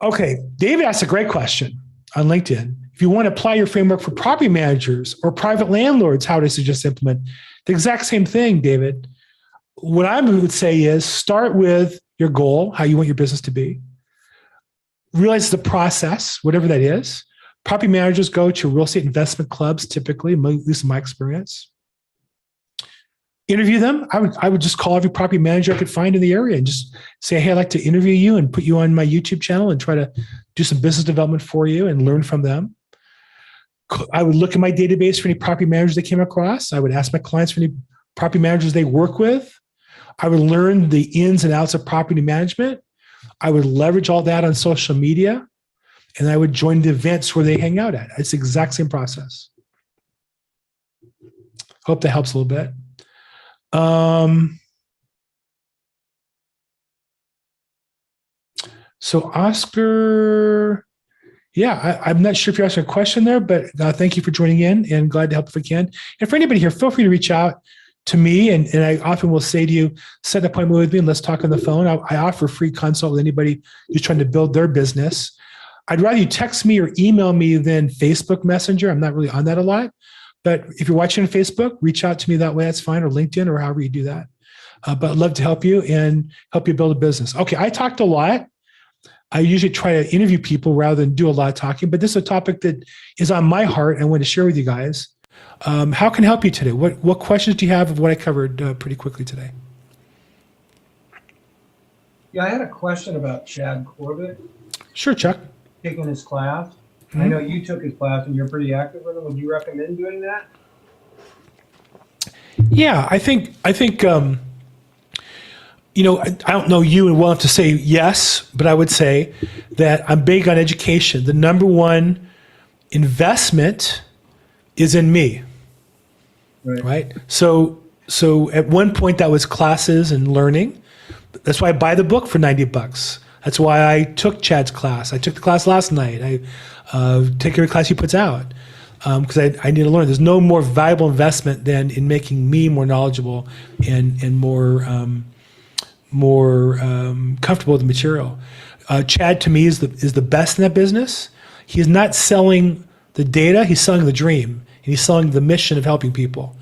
A: Okay, David asked a great question on LinkedIn. If you want to apply your framework for property managers or private landlords, how would I suggest implement? The exact same thing, David. What I would say is start with your goal, how you want your business to be. Realize the process, whatever that is. Property managers go to real estate investment clubs, typically, at least in my experience. Interview them. I would just call every property manager I could find in the area and just say, hey, I'd like to interview you and put you on my YouTube channel and try to do some business development for you and learn from them. I would look at my database for any property managers they came across. I would ask my clients for any property managers they work with. I would learn the ins and outs of property management. I would leverage all that on social media, and I would join the events where they hang out at. It's the exact same process. Hope that helps a little bit. So Oscar, I'm not sure if you're asking a question there, but thank you for joining in and glad to help if I can. And for anybody here, feel free to reach out to me. And I often will say to you, set an appointment with me and let's talk on the phone. I offer free consult with anybody who's trying to build their business. I'd rather you text me or email me than Facebook Messenger. I'm not really on that a lot. But if you're watching on Facebook, reach out to me that way. That's fine, or LinkedIn, or however you do that. But I'd love to help you and help you build a business. Okay, I talked a lot. I usually try to interview people rather than do a lot of talking, but this is a topic that is on my heart and I want to share with you guys. How can I help you today? What questions do you have of what I covered pretty quickly today?
C: Yeah, I had a question about Chad Corbett.
A: Sure, Chuck.
C: Taking his class. I know you took his class and you're pretty active with him. Would you recommend doing that?
A: Yeah, I think I don't know you and well enough to say yes, but I would say that I'm big on education. The number one investment is in me, right? So at one point that was classes and learning. That's why I buy the book for $90. That's why I took Chad's class. I took the class last night. I take every class he puts out because I need to learn. There's no more valuable investment than in making me more knowledgeable and more comfortable with the material. Chad to me is the best in that business. He's not selling the data; he's selling the dream, and he's selling the mission of helping people.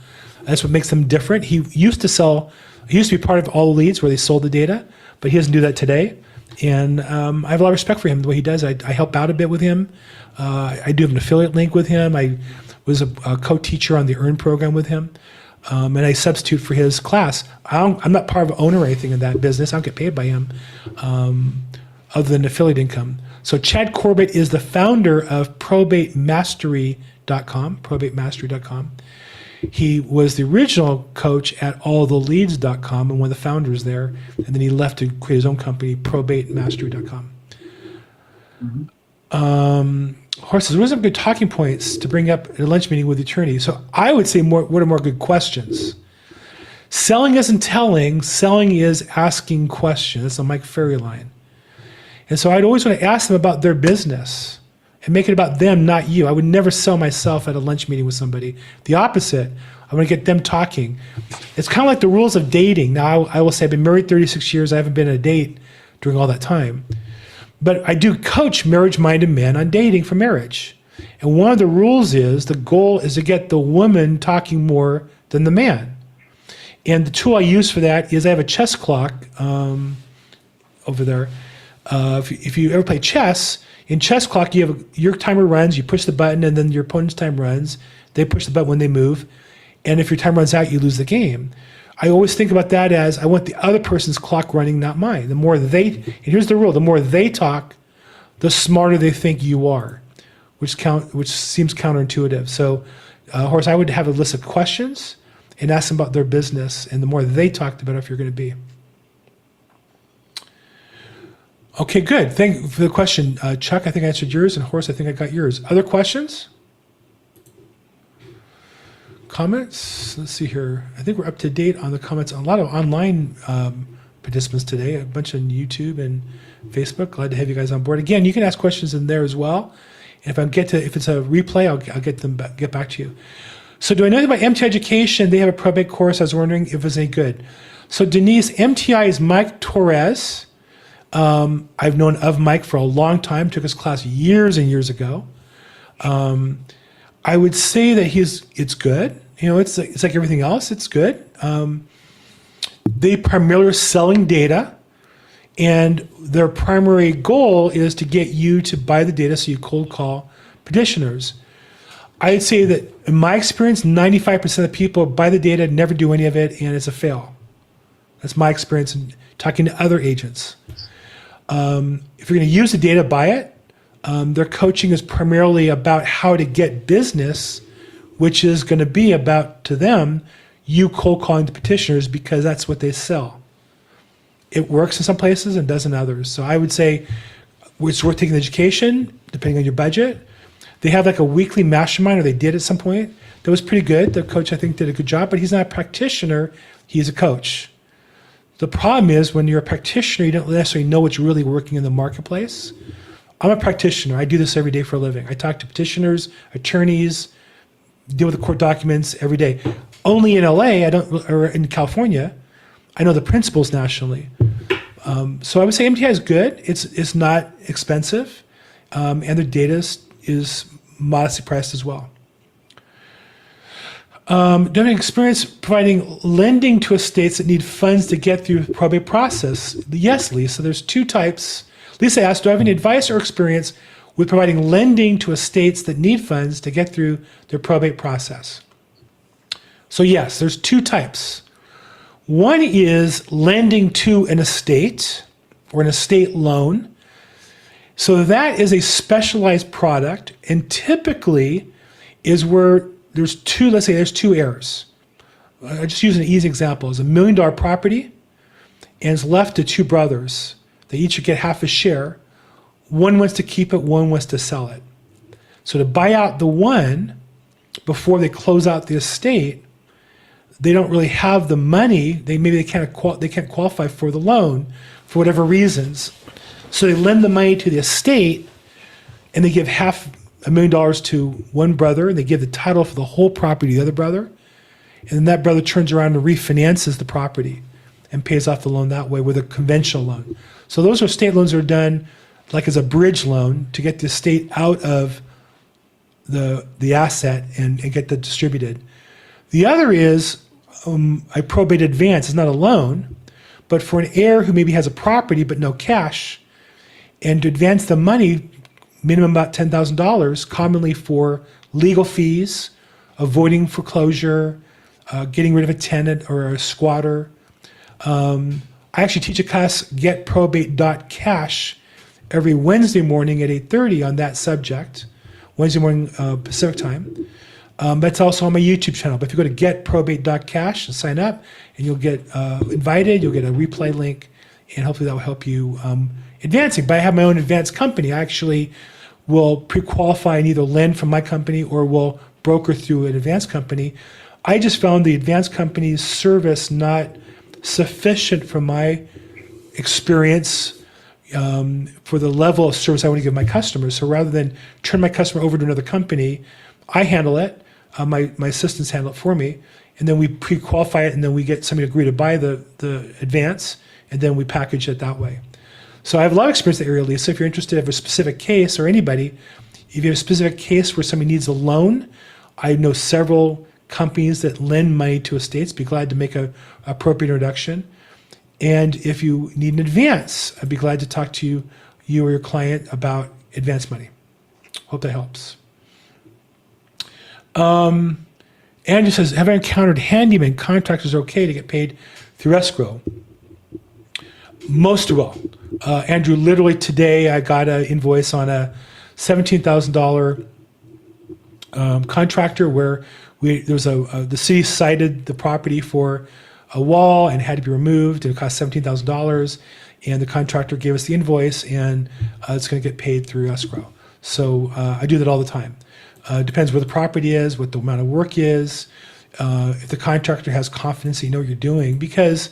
A: That's what makes him different. He used to be part of All Leads where they sold the data, but he doesn't do that today. And I have a lot of respect for him, the way he does. I help out a bit with him. I do have an affiliate link with him. I was a co-teacher on the Earn program with him. And I substitute for his class. I'm not part of an owner or anything in that business. I don't get paid by him other than affiliate income. So Chad Corbett is the founder of ProbateMastery.com, ProbateMastery.com. He was the original coach at AllTheLeads.com and one of the founders there. And then he left to create his own company, ProbateMastery.com. Horses, what are some good talking points to bring up at a lunch meeting with the attorney? So I would say what are more good questions? Selling isn't telling, selling is asking questions. That's a Mike Ferry line. And so I'd always want to ask them about their business and make it about them, not you. I would never sell myself at a lunch meeting with somebody. The opposite. I want to get them talking. It's kind of like the rules of dating. Now, I will say I've been married 36 years. I haven't been on a date during all that time. But I do coach marriage-minded men on dating for marriage. And one of the rules is the goal is to get the woman talking more than the man. And the tool I use for that is I have a chess clock over there. If you ever play chess, in chess clock, your timer runs, you push the button, and then your opponent's time runs. They push the button when they move. And if your time runs out, you lose the game. I always think about that as I want the other person's clock running, not mine. And here's the rule, the more they talk, the smarter they think you are, which seems counterintuitive. So, Horace, I would have a list of questions and ask them about their business. And the more they talk, the better off you're going to be. Okay, good. Thank you for the question. Chuck, I think I answered yours, and Horace, I think I got yours. Other questions? Comments? Let's see here. I think we're up to date on the comments. A lot of online participants today, a bunch on YouTube and Facebook. Glad to have you guys on board. Again, you can ask questions in there as well. And if it's a replay, I'll get back to you. So do I know anything about MTI Education? They have a probate course. I was wondering if it was any good. So Denise, MTI is Mike Torres. I've known of Mike for a long time, took his class years and years ago. I would say that it's good. It's like everything else. It's good. They primarily are selling data, and their primary goal is to get you to buy the data so you cold call petitioners. I'd say that in my experience, 95% of the people buy the data, never do any of it, and it's a fail. That's my experience in talking to other agents. If you're going to use the data, buy it. Their coaching is primarily about how to get business, which is going to be about, to them, you cold calling the petitioners because that's what they sell. It works in some places and doesn't in others. So I would say it's worth taking the education, depending on your budget. They have like a weekly mastermind, or they did at some point. That was pretty good. The coach, I think, did a good job, but he's not a practitioner. He's a coach. The problem is when you're a practitioner, you don't necessarily know what's really working in the marketplace. I'm a practitioner. I do this every day for a living. I talk to petitioners, attorneys, deal with the court documents every day. Only in LA, or in California, I know the principles nationally. So I would say MTI is good. It's not expensive, and their data is modestly priced as well. Do you have any experience providing lending to estates that need funds to get through the probate process? Yes, Lisa. There's two types. Lisa asked, do I have any advice or experience with providing lending to estates that need funds to get through their probate process? So yes, there's two types. One is lending to an estate or an estate loan. So that is a specialized product, and typically is where there's two heirs. I just use an easy example. It's $1 million property, and it's left to two brothers. They each get half a share. One wants to keep it, one wants to sell it. So to buy out the one before they close out the estate, they don't really have the money. They can't qualify for the loan for whatever reasons. So they lend the money to the estate, and they give $500,000 to one brother, and they give the title for the whole property to the other brother, and then that brother turns around and refinances the property and pays off the loan that way with a conventional loan. So those are estate loans that are done like as a bridge loan to get the estate out of the asset and get that distributed. The other is a probate advance. It's not a loan, but for an heir who maybe has a property but no cash, and to advance the money, minimum about $10,000, commonly for legal fees, avoiding foreclosure, getting rid of a tenant or a squatter. I actually teach a class, getprobate.cash, every Wednesday morning at 8:30 on that subject, Wednesday morning Pacific time. That's also on my YouTube channel. But if you go to getprobate.cash and sign up, and you'll get invited, you'll get a replay link, and hopefully that will help you advancing. But I have my own advance company. I actually will pre-qualify and either lend from my company or will broker through an advance company. I just found the advance company's service not sufficient for my experience for the level of service I want to give my customers. So rather than turn my customer over to another company, I handle it. My assistants handle it for me, and then we pre-qualify it, and then we get somebody to agree to buy the advance, and then we package it that way. So I have a lot of experience in the area, Lisa. If you're interested in a specific case, or anybody, if you have a specific case where somebody needs a loan, I know several companies that lend money to estates. Be glad to make a appropriate introduction. And if you need an advance, I'd be glad to talk to you or your client about advance money. Hope that helps. Andrew says, have I encountered handyman contractors okay to get paid through escrow? Most of all. Andrew, literally today I got an invoice on a $17,000 contractor where the city cited the property for a wall and had to be removed, and it cost $17,000, and the contractor gave us the invoice, and it's going to get paid through escrow. So I do that all the time. Depends where the property is, what the amount of work is, if the contractor has confidence that you know what you're doing, because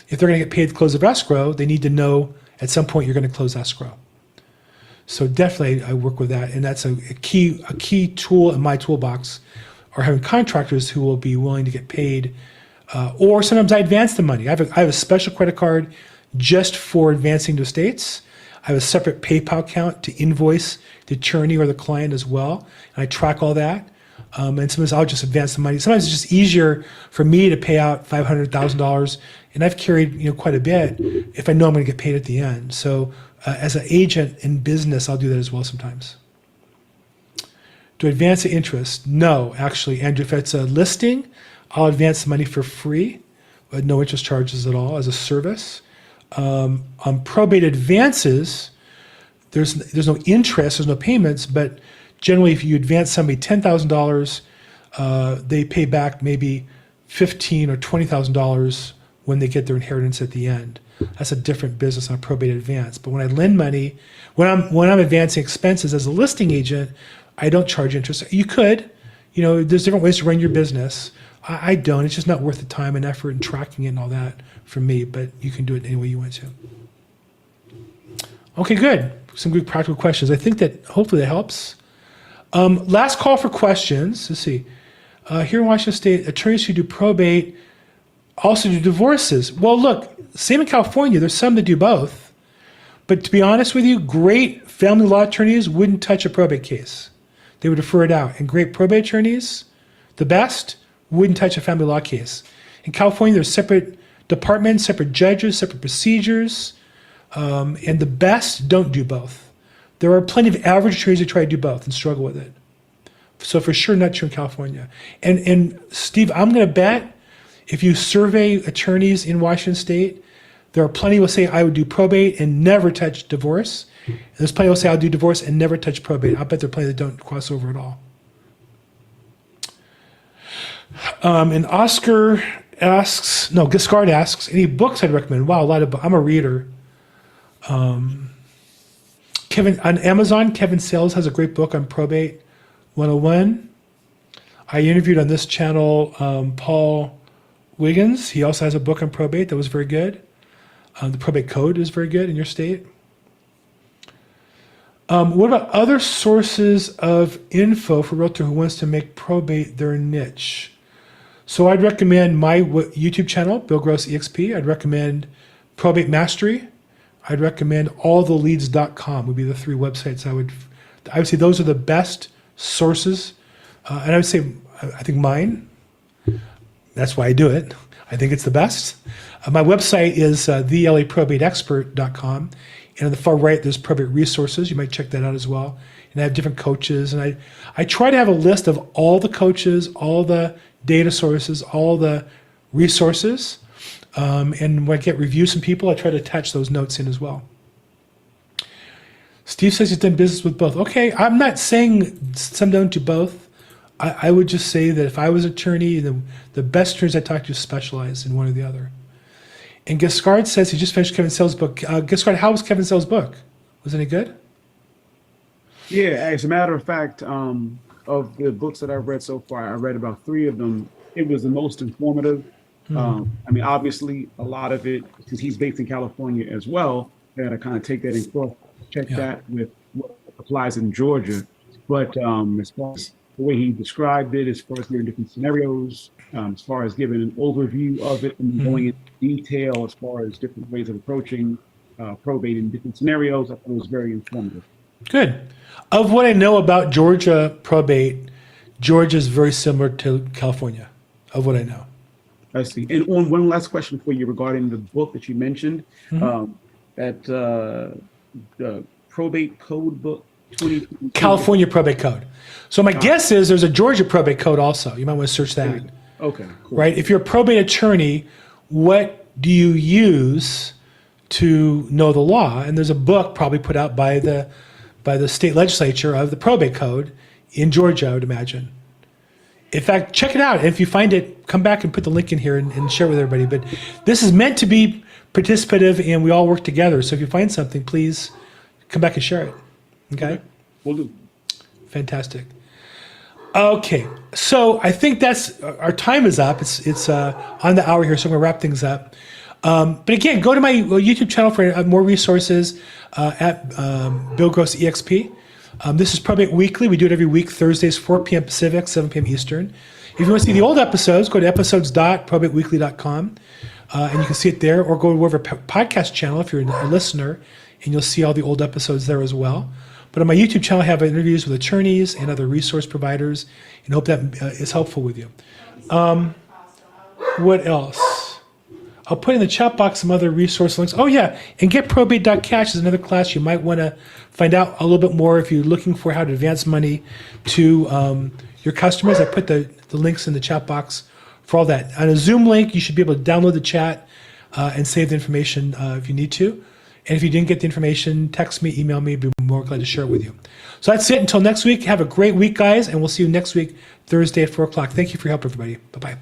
A: if they're going to get paid at the close of escrow, they need to know at some point you're going to close escrow. So definitely I work with that, and that's a key tool in my toolbox, are having contractors who will be willing to get paid, or sometimes I advance the money. I have a special credit card just for advancing to estates. I have a separate PayPal account to invoice the attorney or the client as well, and I track all that. And sometimes I'll just advance the money. Sometimes it's just easier for me to pay out $500,000, and I've carried quite a bit if I know I'm going to get paid at the end. So as an agent in business, I'll do that as well sometimes. To advance the interest? No, actually, Andrew, if it's a listing, I'll advance the money for free, with no interest charges at all as a service. On probate advances, there's no interest, there's no payments, but generally if you advance somebody $10,000, they pay back maybe $15,000 or $20,000 when they get their inheritance at the end. That's a different business on a probate advance. But when I lend money, when I'm advancing expenses as a listing agent, I don't charge interest. You could, there's different ways to run your business. I don't. It's just not worth the time and effort and tracking it and all that for me, but you can do it any way you want to. Okay, good. Some good practical questions. I think that hopefully that helps. Last call for questions. Let's see. Here in Washington State, attorneys who do probate also do divorces. Well, look, same in California. There's some that do both. But to be honest with you, great family law attorneys wouldn't touch a probate case. They would refer it out. And great probate attorneys, the best, wouldn't touch a family law case. In California, there's separate departments, separate judges, separate procedures, and the best don't do both. There are plenty of average attorneys that try to do both and struggle with it. So for sure, not true in California. And Steve, I'm going to bet if you survey attorneys in Washington State, there are plenty who will say I would do probate and never touch divorce. And there's plenty who will say I'll do divorce and never touch probate. I'll bet there are plenty that don't cross over at all. And Oscar Giscard asks, any books I'd recommend? Wow, a lot of books. I'm a reader. Kevin, on Amazon, Kevin Sales has a great book on Probate 101. I interviewed on this channel Paul Wiggins. He also has a book on probate that was very good. The probate code is very good in your state. What about other sources of info for a realtor who wants to make probate their niche? So I'd recommend my YouTube channel, Bill Gross EXP. I'd recommend Probate Mastery. I'd recommend alltheleads.com would be the 3 websites I would say those are the best sources. And I would say, I think mine, that's why I do it. I think it's the best. My website is the LAProbateExpert.com. And on the far right, there's probate resources. You might check that out as well. And I have different coaches. And I try to have a list of all the coaches, all the data sources, all the resources. And when I get reviews from people, I try to attach those notes in as well. Steve says he's done business with both. Okay, I'm not saying some don't do both. I would just say that if I was an attorney, the best attorneys I talk to specialize in one or the other. And Giscard says he just finished Kevin Sales' book. Giscard, how was Kevin Sales' book? Was it any good?
D: Yeah, as a matter of fact, of the books that I've read so far, I read about 3 of them. It was the most informative. I mean, obviously, a lot of it, because he's based in California as well, I had to kind of take that and cross-check that with what applies in Georgia. But as far as the way he described it, as far as there are different scenarios, as far as giving an overview of it and going into detail as far as different ways of approaching probate in different scenarios, I thought it was very informative.
A: Good. Of what I know about Georgia probate, Georgia is very similar to California, of what I know.
D: I see. And on one last question for you regarding the book that you mentioned, that the probate code book,
A: California probate code. So my guess is there's a Georgia probate code also. You might want to search that.
D: Okay, cool.
A: Right? If you're a probate attorney, what do you use to know the law? And there's a book probably put out by the state legislature of the probate code in Georgia, I would imagine. In fact, check it out. And if you find it, come back and put the link in here and share it with everybody. But this is meant to be participative and we all work together. So if you find something, please come back and share it. Okay?
D: Will do.
A: Fantastic. Okay, so I think that's our time is up. It's on the hour here, so I'm going to wrap things up. But again, go to my YouTube channel for more resources at Bill Gross EXP. This is Probate Weekly. We do it every week, Thursdays, 4 p.m. Pacific, 7 p.m. Eastern. If you want to see the old episodes, go to episodes.probateweekly.com, and you can see it there, or go to whatever podcast channel if you're a listener, and you'll see all the old episodes there as well. But on my YouTube channel, I have interviews with attorneys and other resource providers, and hope that is helpful with you. What else? I'll put in the chat box some other resource links. Oh yeah, and getprobate.cash is another class you might want to find out a little bit more if you're looking for how to advance money to your customers. I put the links in the chat box for all that. On a Zoom link, you should be able to download the chat and save the information if you need to. And if you didn't get the information, text me, email me. I'd be more glad to share it with you. So that's it. Until next week, have a great week, guys, and we'll see you next week, Thursday at 4 o'clock. Thank you for your help, everybody. Bye-bye.